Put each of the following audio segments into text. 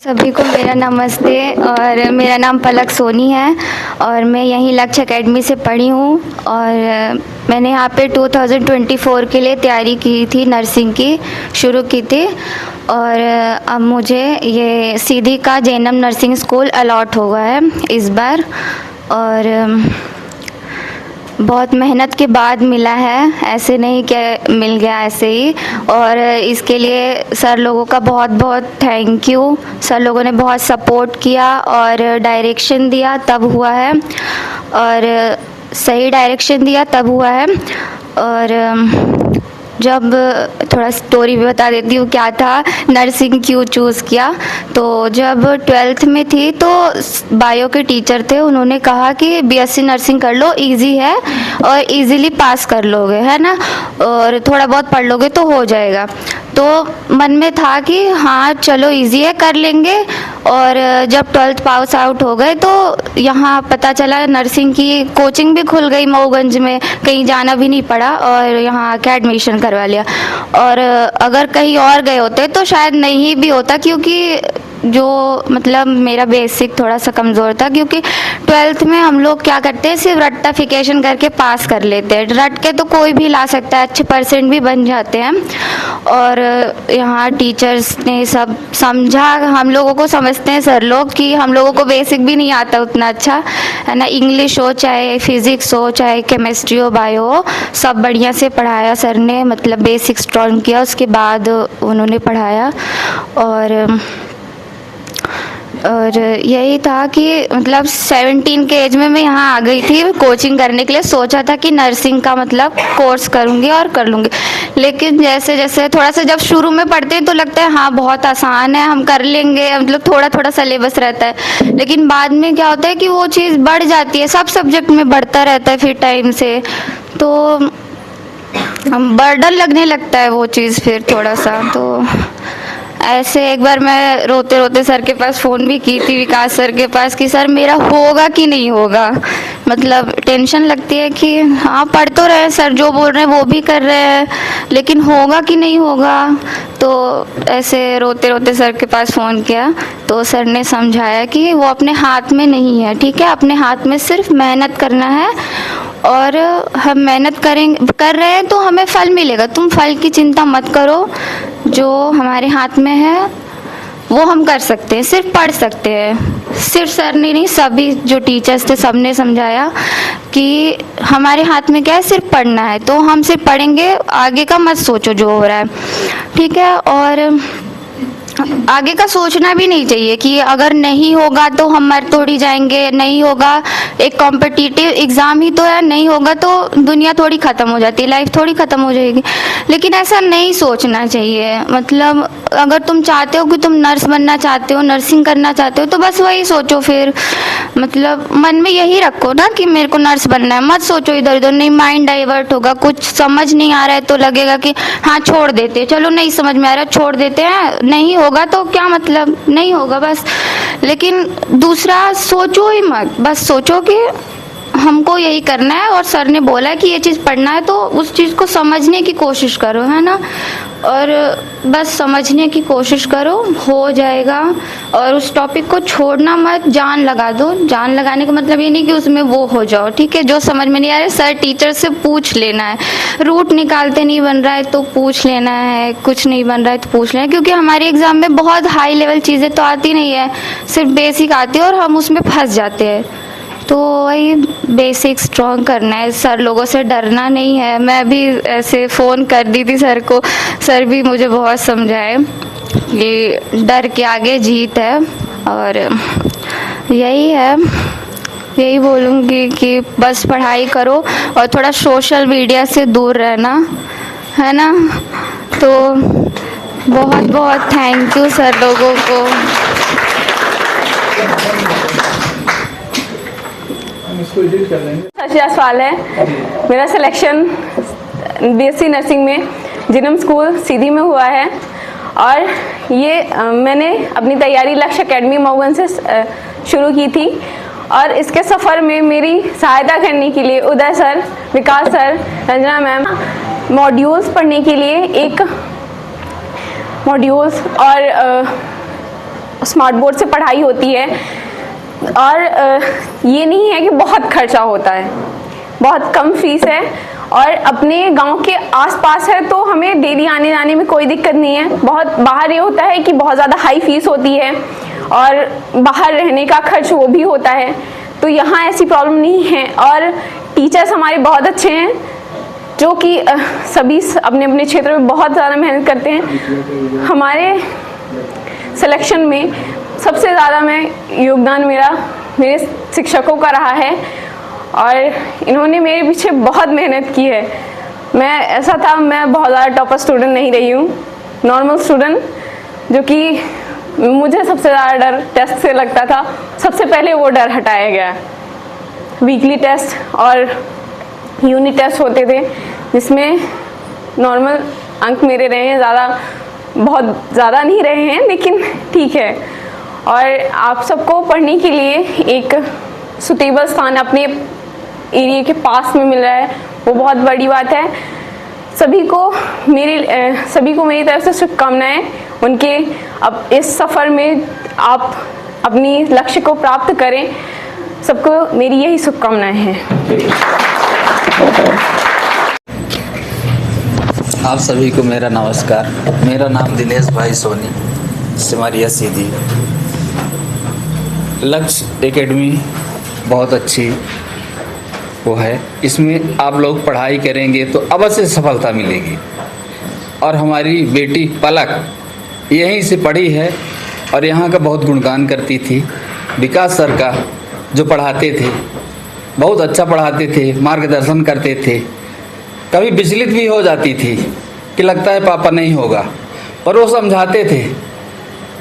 सभी को मेरा नमस्ते। और मेरा नाम पलक सोनी है और मैं यहीं लक्ष्य एकेडमी से पढ़ी हूँ। और मैंने यहाँ पे 2024 के लिए तैयारी की थी, नर्सिंग की शुरू की थी। और अब मुझे ये सीधी का जैनम नर्सिंग स्कूल अलॉट हुआ है इस बार। और बहुत मेहनत के बाद मिला है, ऐसे नहीं कि मिल गया ऐसे ही। और इसके लिए सर लोगों का बहुत बहुत थैंक यू। सर लोगों ने बहुत सपोर्ट किया और डायरेक्शन दिया तब हुआ है, और सही डायरेक्शन दिया तब हुआ है। और जब थोड़ा स्टोरी भी बता देती हूँ क्या था, नर्सिंग क्यों चूज़ किया। तो जब 12th में थी तो बायो के टीचर थे, उन्होंने कहा कि बीएससी नर्सिंग कर लो, इजी है और इजीली पास कर लोगे, है ना, और थोड़ा बहुत पढ़ लोगे तो हो जाएगा। तो मन में था कि हाँ चलो इजी है, कर लेंगे। और जब 12th पास आउट हो गए तो यहाँ पता चला नर्सिंग की कोचिंग भी खुल गई मऊगंज में, कहीं जाना भी नहीं पड़ा और यहाँ आके एडमिशन करवा लिया। और अगर कहीं और गए होते तो शायद नहीं भी होता, क्योंकि जो मतलब मेरा बेसिक थोड़ा सा कमज़ोर था। क्योंकि 12th में हम लोग क्या करते हैं, सिर्फ रट्टाफिकेशन करके पास कर लेते हैं, रट के तो कोई भी ला सकता है, अच्छे परसेंट भी बन जाते हैं। और यहाँ टीचर्स ने सब समझा, हम लोगों को समझते हैं सर लोग कि हम लोगों को बेसिक भी नहीं आता उतना अच्छा, है ना, इंग्लिश हो चाहे फिज़िक्स हो चाहे केमिस्ट्री हो बायो हो, सब बढ़िया से पढ़ाया सर ने, मतलब बेसिक स्ट्रॉन्ग किया, उसके बाद उन्होंने पढ़ाया। और यही था कि मतलब 17 के एज में मैं यहाँ आ गई थी कोचिंग करने के लिए। सोचा था कि नर्सिंग का मतलब कोर्स करूँगी और कर लूँगी, लेकिन जैसे जैसे थोड़ा सा जब शुरू में पढ़ते हैं तो लगता है हाँ बहुत आसान है, हम कर लेंगे, मतलब थोड़ा थोड़ा सिलेबस रहता है। लेकिन बाद में क्या होता है कि वो चीज़ बढ़ जाती है, सब सब्जेक्ट में बढ़ता रहता है फिर टाइम से, तो बर्डन लगने लगता है वो चीज़ फिर थोड़ा सा। तो ऐसे एक बार मैं रोते रोते सर के पास फ़ोन भी की थी, विकास सर के पास, कि सर मेरा होगा कि नहीं होगा। मतलब टेंशन लगती है कि हाँ पढ़ तो रहे, सर जो बोल रहे हैं वो भी कर रहे हैं, लेकिन होगा कि नहीं होगा। तो ऐसे रोते रोते सर के पास फ़ोन किया तो सर ने समझाया कि वो अपने हाथ में नहीं है, ठीक है, अपने हाथ में सिर्फ मेहनत करना है। और हम मेहनत कर रहे हैं तो हमें फल मिलेगा, तुम फल की चिंता मत करो, जो हमारे हाथ में है वो हम कर सकते हैं, सिर्फ पढ़ सकते हैं। सिर्फ सर ने नहीं, सभी जो टीचर्स थे सब ने समझाया कि हमारे हाथ में क्या है, सिर्फ पढ़ना है, तो हम सिर्फ पढ़ेंगे, आगे का मत सोचो जो हो रहा है, ठीक है। और आगे का सोचना भी नहीं चाहिए कि अगर नहीं होगा तो हम मर थोड़ी जाएंगे, नहीं होगा, एक कॉम्पिटिटिव एग्ज़ाम ही तो है, नहीं होगा तो दुनिया थोड़ी ख़त्म हो जाती है, लाइफ थोड़ी ख़त्म हो जाएगी। लेकिन ऐसा नहीं सोचना चाहिए। मतलब अगर तुम चाहते हो कि तुम नर्स बनना चाहते हो, नर्सिंग करना चाहते हो, तो बस वही सोचो फिर, मतलब मन में यही रखो ना कि मेरे को नर्स बनना है, मत सोचो इधर उधर, नहीं माइंड डाइवर्ट होगा। कुछ समझ नहीं आ रहा है तो लगेगा कि हाँ छोड़ देते हैं, चलो नहीं समझ में आ रहा छोड़ देते हैं, नहीं होगा तो क्या मतलब, नहीं होगा बस। लेकिन दूसरा सोचो ही मत, बस सोचो कि हमको यही करना है और सर ने बोला है कि ये चीज़ पढ़ना है, तो उस चीज़ को समझने की कोशिश करो, है ना, और बस समझने की कोशिश करो, हो जाएगा। और उस टॉपिक को छोड़ना मत, जान लगा दो। जान लगाने का मतलब ये नहीं कि उसमें वो हो जाओ, ठीक है, जो समझ में नहीं आ रहा है सर टीचर से पूछ लेना है, रूट निकालते नहीं बन रहा है तो पूछ लेना है, कुछ नहीं बन रहा है तो पूछ लेना है। क्योंकि हमारे एग्ज़ाम में बहुत हाई लेवल चीज़ें तो आती नहीं है, सिर्फ बेसिक आती है और हम उसमें फंस जाते हैं। तो वही बेसिक स्ट्रॉन्ग करना है, सर लोगों से डरना नहीं है। मैं भी ऐसे फ़ोन कर दी थी सर को, सर भी मुझे बहुत समझाए कि डर के आगे जीत है। और यही है, यही बोलूँगी कि बस पढ़ाई करो और थोड़ा सोशल मीडिया से दूर रहना, है ना। तो बहुत बहुत थैंक यू सर लोगों को। सवाल है, मेरा सिलेक्शन बीएससी नर्सिंग में जैनम स्कूल सीधी में हुआ है। और ये मैंने अपनी तैयारी लक्ष्य एकेडमी मऊगंज से शुरू की थी। और इसके सफ़र में मेरी सहायता करने के लिए उदय सर, विकास सर, रंजना मैम, मॉड्यूल्स पढ़ने के लिए एक मॉड्यूल्स और स्मार्ट बोर्ड से पढ़ाई होती है। और ये नहीं है कि बहुत खर्चा होता है, बहुत कम फीस है और अपने गांव के आसपास है तो हमें डेली आने जाने में कोई दिक्कत नहीं है। बहुत बाहर ये होता है कि बहुत ज़्यादा हाई फीस होती है और बाहर रहने का खर्च वो भी होता है, तो यहाँ ऐसी प्रॉब्लम नहीं है। और टीचर्स हमारे बहुत अच्छे हैं जो कि सभी अपने अपने क्षेत्र में बहुत ज़्यादा मेहनत करते हैं। हमारे सिलेक्शन में सबसे ज़्यादा योगदान मेरे शिक्षकों का रहा है और इन्होंने मेरे पीछे बहुत मेहनत की है। मैं बहुत ज़्यादा टॉपर स्टूडेंट नहीं रही हूँ, नॉर्मल स्टूडेंट, जो कि मुझे सबसे ज़्यादा डर टेस्ट से लगता था। सबसे पहले वो डर हटाया गया। वीकली टेस्ट और यूनिट टेस्ट होते थे जिसमें नॉर्मल अंक मेरे रहे हैं, बहुत ज़्यादा नहीं रहे हैं लेकिन ठीक है। और आप सबको पढ़ने के लिए एक सुटेबल स्थान अपने एरिया के पास में मिल रहा है, वो बहुत बड़ी बात है। सभी को मेरी तरफ से शुभकामनाएं। उनके अब इस सफ़र में आप अपनी लक्ष्य को प्राप्त करें, सबको मेरी यही शुभकामनाएं हैं। आप सभी को मेरा नमस्कार। मेरा नाम दिनेश भाई सोनी, सिमरिया सीधी। लक्ष्य एकेडमी बहुत अच्छी वो है, इसमें आप लोग पढ़ाई करेंगे तो अवश्य सफलता मिलेगी। और हमारी बेटी पलक यहीं से पढ़ी है और यहाँ का बहुत गुणगान करती थी। विकास सर का जो पढ़ाते थे बहुत अच्छा पढ़ाते थे, मार्गदर्शन करते थे। कभी विचलित भी हो जाती थी कि लगता है पापा नहीं होगा, पर वो समझाते थे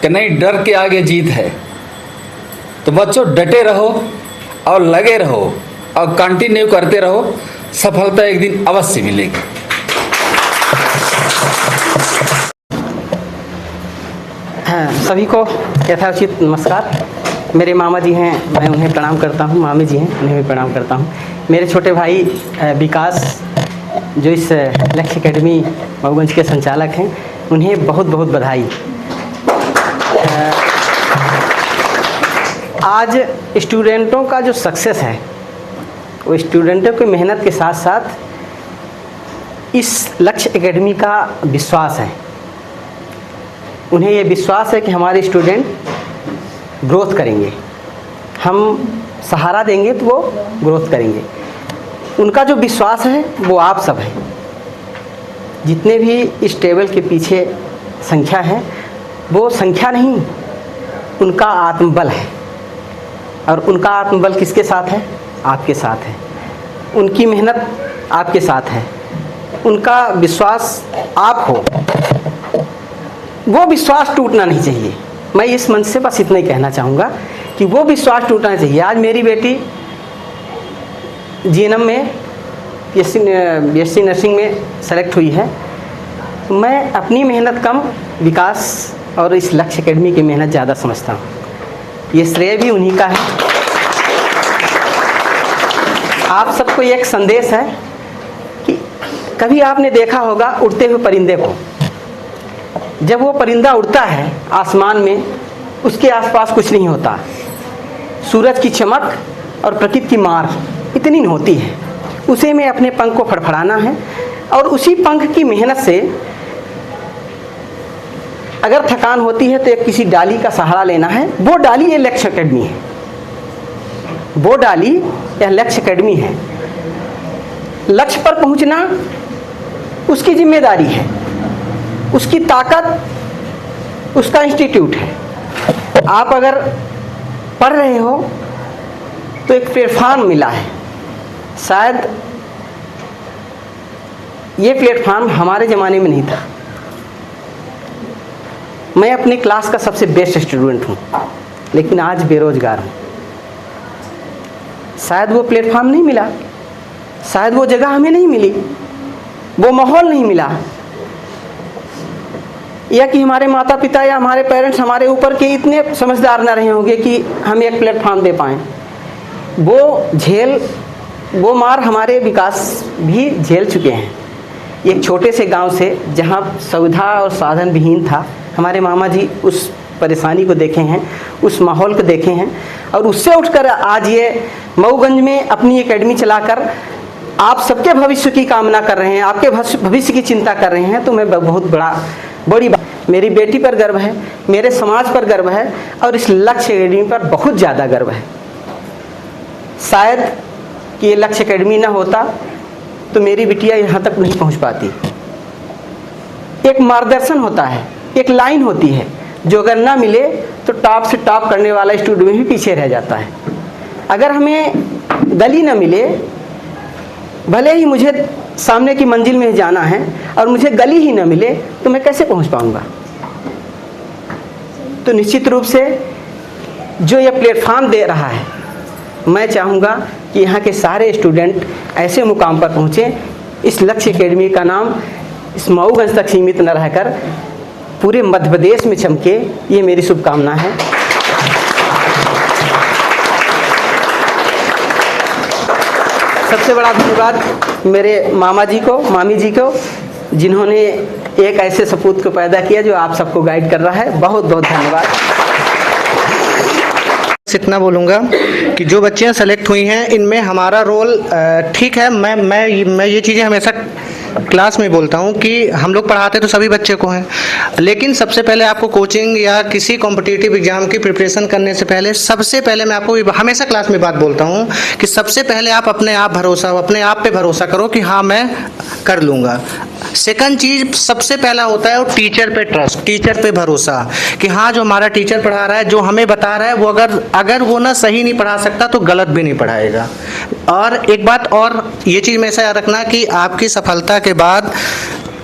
कि नहीं, डर के आगे जीत है। तो बच्चों डटे रहो और लगे रहो और कंटिन्यू करते रहो, सफलता एक दिन अवश्य मिलेगी। सभी को यथाउचित नमस्कार। मेरे मामा जी हैं, मैं उन्हें प्रणाम करता हूँ। मामी जी हैं, उन्हें भी प्रणाम करता हूँ। मेरे छोटे भाई विकास जो इस लक्ष्य एकेडमी मऊगंज के संचालक हैं, उन्हें बहुत बहुत बधाई। आज स्टूडेंटों का जो सक्सेस है वो स्टूडेंटों की मेहनत के साथ साथ इस लक्ष्य एकेडमी का विश्वास है। उन्हें ये विश्वास है कि हमारे स्टूडेंट ग्रोथ करेंगे, हम सहारा देंगे तो वो ग्रोथ करेंगे। उनका जो विश्वास है वो आप सब है। जितने भी इस टेबल के पीछे संख्या है वो संख्या नहीं, उनका आत्मबल है। और उनका आत्मबल किसके साथ है? आपके साथ है। उनकी मेहनत आपके साथ है, उनका विश्वास आप हो। वो विश्वास टूटना नहीं चाहिए। मैं इस मंच से बस इतना ही कहना चाहूँगा कि वो विश्वास टूटना चाहिए। आज मेरी बेटी जीएनएम में बीएससी नर्सिंग में सेलेक्ट हुई है, तो मैं अपनी मेहनत कम, विकास और इस लक्ष्य एकेडमी की मेहनत ज़्यादा समझता हूँ। ये श्रेय भी उन्हीं का है। आप सबको एक संदेश है कि कभी आपने देखा होगा उड़ते हुए परिंदे को। जब वो परिंदा उड़ता है आसमान में, उसके आसपास कुछ नहीं होता। सूरज की चमक और प्रकृति की मार इतनी होती है, उसे में अपने पंख को फड़फड़ाना है और उसी पंख की मेहनत से अगर थकान होती है तो एक किसी डाली का सहारा लेना है। वो डाली ये लक्ष्य एकेडमी है, वो डाली यह लक्ष्य एकेडमी है। लक्ष्य पर पहुंचना उसकी जिम्मेदारी है, उसकी ताकत उसका इंस्टीट्यूट है। आप अगर पढ़ रहे हो तो एक प्लेटफार्म मिला है। शायद ये प्लेटफार्म हमारे ज़माने में नहीं था। मैं अपनी क्लास का सबसे बेस्ट स्टूडेंट हूँ, लेकिन आज बेरोजगार हूँ। शायद वो प्लेटफार्म नहीं मिला, शायद वो जगह हमें नहीं मिली, वो माहौल नहीं मिला, या कि हमारे माता पिता या हमारे पेरेंट्स हमारे ऊपर के इतने समझदार न रहे होंगे कि हम एक प्लेटफार्म दे पाएँ। वो मार हमारे विकास भी झेल चुके हैं। एक छोटे से गांव से जहां सुविधा और साधन विहीन था, हमारे मामा जी उस परेशानी को देखे हैं, उस माहौल को देखे हैं, और उससे उठकर आज ये मऊगंज में अपनी एकेडमी चलाकर आप सबके भविष्य की कामना कर रहे हैं, आपके भविष्य की चिंता कर रहे हैं, तो मैं बहुत बड़ी बात, मेरी बेटी पर गर्व है, मेरे समाज पर गर्व है, और इस लक्ष्य एकेडमी पर बहुत ज़्यादा गर्व है। शायद कि ये लक्ष्य एकेडमी ना होता तो मेरी बिटिया यहाँ तक नहीं पहुँच पाती। एक मार्गदर्शन होता है, एक लाइन होती है, जो अगर ना मिले तो टॉप से टॉप करने वाला स्टूडेंट भी पीछे रह जाता है। अगर हमें गली ना मिले, भले ही मुझे सामने की मंजिल में जाना है और मुझे गली ही ना मिले, तो मैं कैसे पहुंच पाऊंगा। तो निश्चित रूप से जो ये प्लेटफॉर्म दे रहा है, मैं चाहूँगा कि यहाँ के सारे स्टूडेंट ऐसे मुकाम पर पहुँचें, इस लक्ष्य एकेडमी का नाम इस मऊगंज तक सीमित न रहकर पूरे मध्य प्रदेश में चमके, ये मेरी शुभकामना है। सबसे बड़ा धन्यवाद मेरे मामा जी को, मामी जी को, जिन्होंने एक ऐसे सपूत को पैदा किया जो आप सबको गाइड कर रहा है। बहुत बहुत धन्यवाद। इतना बोलूँगा कि जो बच्चियाँ सेलेक्ट हुई हैं, इनमें हमारा रोल ठीक है। मैं ये चीज़ें हमेशा क्लास में बोलता हूँ कि हम लोग पढ़ाते तो सभी बच्चे को हैं, लेकिन सबसे पहले आपको कोचिंग या किसी कॉम्पिटिटिव एग्जाम की प्रिपरेशन करने से पहले सबसे पहले मैं आपको हमेशा क्लास में बात बोलता हूँ कि सबसे पहले आप अपने आप पे भरोसा करो कि हाँ मैं कर लूँगा। सेकंड चीज़ सबसे पहला होता है वो टीचर पे ट्रस्ट, टीचर पे भरोसा कि हाँ जो हमारा टीचर पढ़ा रहा है, जो हमें बता रहा है, वो अगर वो ना सही नहीं पढ़ा सकता तो गलत भी नहीं पढ़ाएगा। और एक बात और ये चीज़ में ऐसा याद रखना कि आपकी सफलता के बाद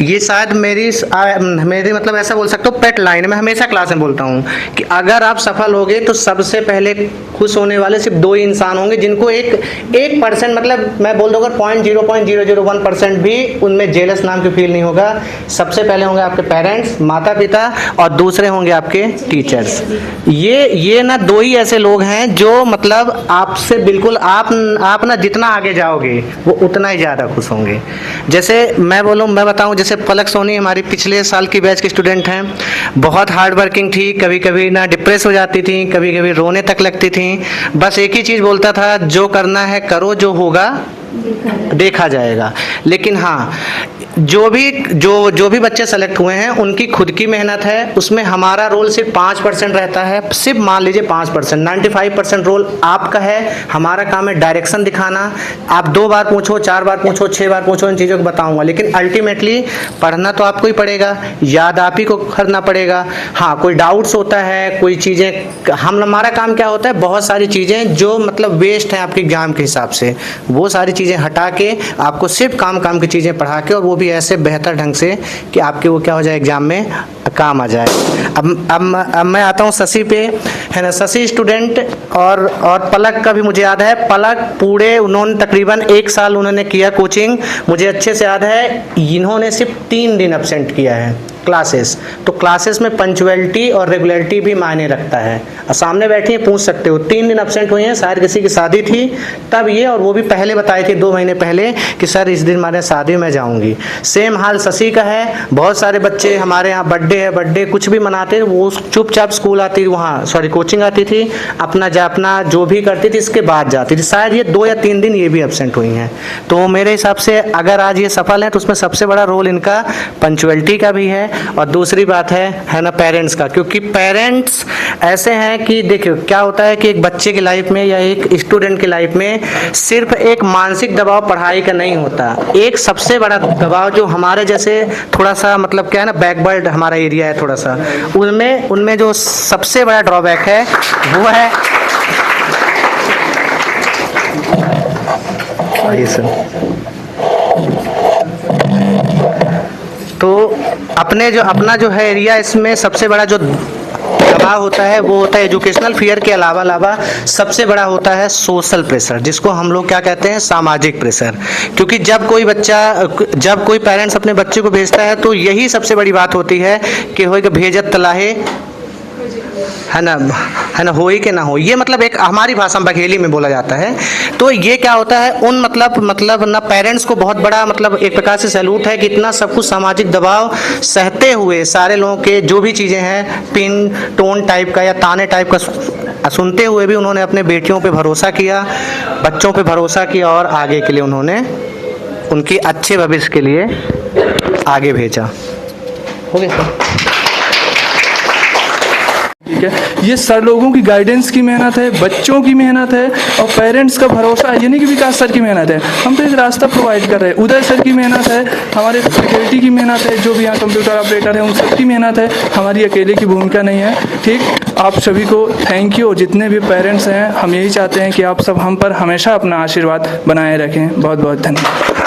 ये शायद मेरी मतलब ऐसा बोल सकता हूँ पेट लाइन, मैं हमेशा क्लास में बोलता हूँ कि अगर आप सफल होगे तो सबसे पहले खुश होने वाले सिर्फ 2 ही इंसान होंगे जिनको 1% मतलब मैं बोल दूँगा 0.0001% भी उनमें जेलस नाम की फील नहीं होगा। सबसे पहले होंगे आपके पेरेंट्स, माता पिता, और दूसरे होंगे आपके टीचर्स। ये ना 2 ही ऐसे लोग हैं जो मतलब आपसे बिल्कुल आप ना जितना आगे जाओगे वो उतना ही ज़्यादा खुश होंगे। जैसे मैं बताऊँ, जैसे पलक सोनी हमारी पिछले साल की बैच की स्टूडेंट हैं, बहुत हार्ड वर्किंग थी, कभी कभी ना डिप्रेस हो जाती थी, कभी कभी रोने तक लगती थी। बस एक ही चीज़ बोलता था, जो करना है करो, जो होगा देखा जाएगा। लेकिन हाँ, जो भी बच्चे सेलेक्ट हुए हैं उनकी खुद की मेहनत है, उसमें हमारा रोल सिर्फ 5% रहता है। सिर्फ मान लीजिए 5%, 95% रोल आपका है। हमारा काम है डायरेक्शन दिखाना। आप 2 बार पूछो, 4 बार पूछो, 6 बार पूछो, इन चीज़ों को बताऊंगा, लेकिन अल्टीमेटली पढ़ना तो आपको ही पड़ेगा, याद आप ही को करना पड़ेगा। हाँ, कोई डाउट्स होता है, कोई चीज़ें हमारा काम क्या होता है, बहुत सारी चीज़ें जो मतलब वेस्ट हैं आपके एग्जाम के हिसाब से, वो सारी चीज़ें हटा के आपको सिर्फ काम की चीज़ें पढ़ा के, और वो भी ऐसे बेहतर ढंग से कि आपके वो क्या हो जाए, एग्जाम में काम आ जाए। अब मैं आता हूँ शशि पे, है ना। शशि स्टूडेंट और पलक का भी मुझे याद है। पलक पूरे उन्होंने तकरीबन 1 साल उन्होंने किया कोचिंग, मुझे अच्छे से याद है। इन्होंने सिर्फ 3 दिन एब्सेंट किया है क्लासेस। तो क्लासेस में पंचुअलिटी और रेगुलरिटी भी मायने रखता है। और सामने बैठी हैं, पूछ सकते हो, 3 दिन एब्सेंट हुए हैं, शायद किसी की शादी थी तब ये, और वो भी पहले बताए थे 2 महीने पहले कि सर इस दिन हमारे शादी में जाऊंगी। सेम हाल शशि का है। बहुत सारे बच्चे हमारे यहाँ बर्थडे कुछ भी मनाते, वो चुपचाप स्कूल आती, कोचिंग आती थी, अपना जो भी करती थी इसके बाद जाती थी। शायद ये 2 या 3 दिन ये भी एब्सेंट हुई हैं। तो मेरे हिसाब से अगर आज ये सफल हैं तो उसमें सबसे बड़ा रोल इनका पंचुअलिटी का भी है। और दूसरी बात है ना पेरेंट्स का, क्योंकि पेरेंट्स ऐसे हैं कि देखिए क्या होता है कि एक बच्चे की लाइफ में या एक स्टूडेंट की लाइफ में सिर्फ एक मानसिक दबाव पढ़ाई का नहीं होता, एक सबसे बड़ा दबाव जो हमारे जैसे थोड़ा सा मतलब क्या है ना, बैकवर्ड हमारा एरिया है थोड़ा सा, उनमें जो सबसे बड़ा ड्रॉबैक है वो है तो अपना जो है एरिया, इसमें सबसे बड़ा जो दबाव होता है वो होता है एजुकेशनल फियर के अलावा सबसे बड़ा होता है सोशल प्रेशर, जिसको हम लोग क्या कहते हैं, सामाजिक प्रेशर। क्योंकि जब कोई पेरेंट्स अपने बच्चे को भेजता है तो यही सबसे बड़ी बात होती है कि होएगा भेजत तलाहे है ना, हो ही कि ना हो, ये मतलब एक हमारी भाषा में बघेली में बोला जाता है। तो ये क्या होता है, उन मतलब ना पेरेंट्स को बहुत बड़ा मतलब एक प्रकार से सैल्यूट है कि इतना सब कुछ सामाजिक दबाव सहते हुए सारे लोगों के जो भी चीज़ें हैं पिन टोन टाइप का या ताने टाइप का सुनते हुए भी उन्होंने अपने बेटियों पे भरोसा किया, बच्चों पे भरोसा किया और आगे के लिए उन्होंने उनकी अच्छे भविष्य के लिए आगे भेजा। हो गया सर? ठीक है, ये सर लोगों की गाइडेंस की मेहनत है, बच्चों की मेहनत है और पेरेंट्स का भरोसा है, ये नहीं कि विकास सर की मेहनत है, हम तो एक रास्ता प्रोवाइड कर रहे हैं। उदय सर की मेहनत है, हमारे फैकल्टी की मेहनत है, जो भी यहाँ कंप्यूटर ऑपरेटर है उन सब की मेहनत है, हमारी अकेले की भूमिका नहीं है। ठीक, आप सभी को थैंक यू। और जितने भी पेरेंट्स हैं हम यही चाहते हैं कि आप सब हम पर हमेशा अपना आशीर्वाद बनाए रखें। बहुत बहुत धन्यवाद।